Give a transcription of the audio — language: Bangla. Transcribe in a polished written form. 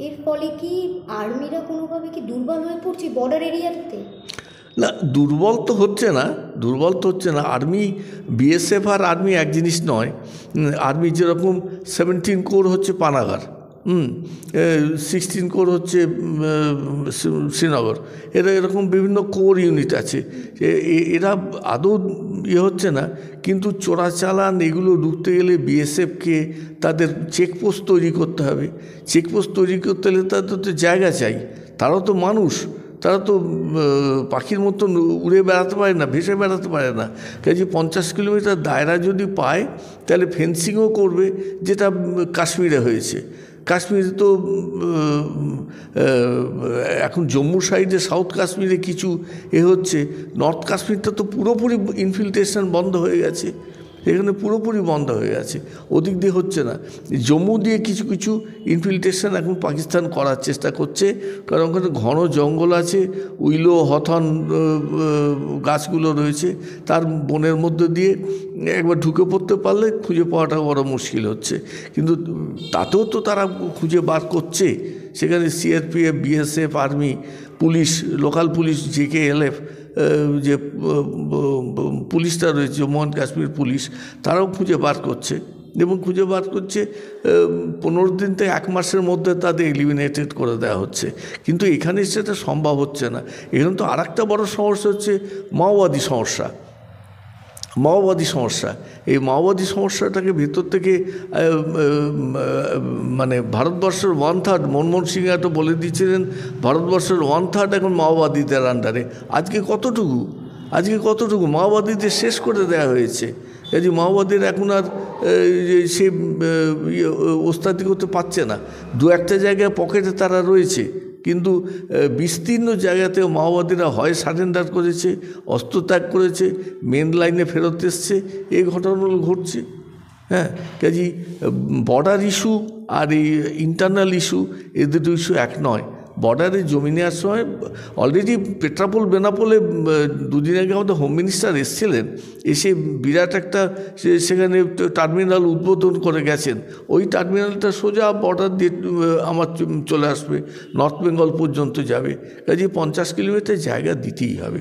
এর ফলে কি আর্মিরা কোনোভাবে কি দুর্বল হয়ে পড়ছে বর্ডার এরিয়াতে? না, দুর্বল তো হচ্ছে না, দুর্বল তো হচ্ছে না। আর্মি, বিএসএফ আর আর্মি এক জিনিস নয়। আর্মি যেরকম 17 কোর হচ্ছে পানাগড়, 16 কোর হচ্ছে শ্রীনগর, এরকম বিভিন্ন কোর ইউনিট আছে। এরা আদৌ হচ্ছে না, কিন্তু চোরাচালান এগুলো রুখতে গেলে বিএসএফকে তাদের চেকপোস্ট তৈরি করতে হবে। চেকপোস্ট তৈরি করতে হলে তাদের তো জায়গা চাই, তারাও তো মানুষ, তারা তো পাখির মতন উড়ে বেড়াতে পারে না, ভেসে বেড়াতে পারে না। কাজে 50 কিলোমিটার দায়রা যদি পায় তাহলে ফেন্সিংও করবে, যেটা কাশ্মীরে হয়েছে। কাশ্মীরে তো এখন জম্মু সাইডে, সাউথ কাশ্মীরে কিছু হচ্ছে, নর্থ কাশ্মীরটা তো পুরোপুরি ইনফিল্ট্রেশন বন্ধ হয়ে গেছে, এখানে পুরোপুরি বন্ধ হয়ে গেছে, ওদিক দিয়ে হচ্ছে না। জম্মু দিয়ে কিছু কিছু ইনফিল্ট্রেশন এখন পাকিস্তান করার চেষ্টা করছে, কারণ ওখানে ঘন জঙ্গল আছে, উইলো হথন গাছগুলো রয়েছে, তার বনের মধ্যে দিয়ে একবার ঢুকে পড়তে পারলে খুঁজে পাওয়াটা বড় মুশকিল হচ্ছে। কিন্তু তাতেও তো তারা খুঁজে বার করছে, সেখানে CRPF, BSF, army, police, local police, JKLF, যে পুলিশটা রয়েছে, জম্মু অ্যান্ড কাশ্মীর পুলিশ, তারাও খুঁজে বার করছে, এবং খুঁজে বার করছে 15 দিন থেকে 1 মাসের মধ্যে তাদের এলিমিনেটেড করে দেওয়া হচ্ছে। কিন্তু এখানে সেটা সম্ভব হচ্ছে না। এখানে তো আরেকটা বড় সমস্যা হচ্ছে মাওবাদী সমস্যা। এই মাওবাদী সমস্যাটাকে ভেতর থেকে মানে ভারতবর্ষের 1/3, মনমোহন সিং তো বলে দিয়েছিলেন ভারতবর্ষের 1/3 এখন মাওবাদীদের আন্ডারে। আজকে কতটুকু মাওবাদীদের শেষ করে দেওয়া হয়েছে। কাজে মাওবাদীর এখন আর সে ওস্তাদি করতে পারছে না। 2-1টা জায়গায় পকেটে তারা রয়েছে, কিন্তু বিস্তীর্ণ জায়গাতেও মাওবাদীরা হয় সারেন্ডার করেছে, অস্ত্র ত্যাগ করেছে, মেন লাইনে ফেরত এসছে, এই ঘটনাগুলো ঘটছে। হ্যাঁ, কাজেই বর্ডার ইস্যু আর এই ইন্টারনাল ইস্যু, এই দুটো ইস্যু এক নয়। বর্ডারে জমি নেওয়ার সময় অলরেডি পেট্রাপোল বেনাপোলে 2 দিন আগে আমাদের হোম মিনিস্টার এসেছিলেন, এসে বিরাট একটা সেখানে টার্মিনাল উদ্বোধন করে গেছেন। ওই টার্মিনালটা সোজা বর্ডার দিয়ে আমার চলে আসবে, নর্থ বেঙ্গল পর্যন্ত যাবে। কাজে 50 কিলোমিটার জায়গা দিতেই হবে।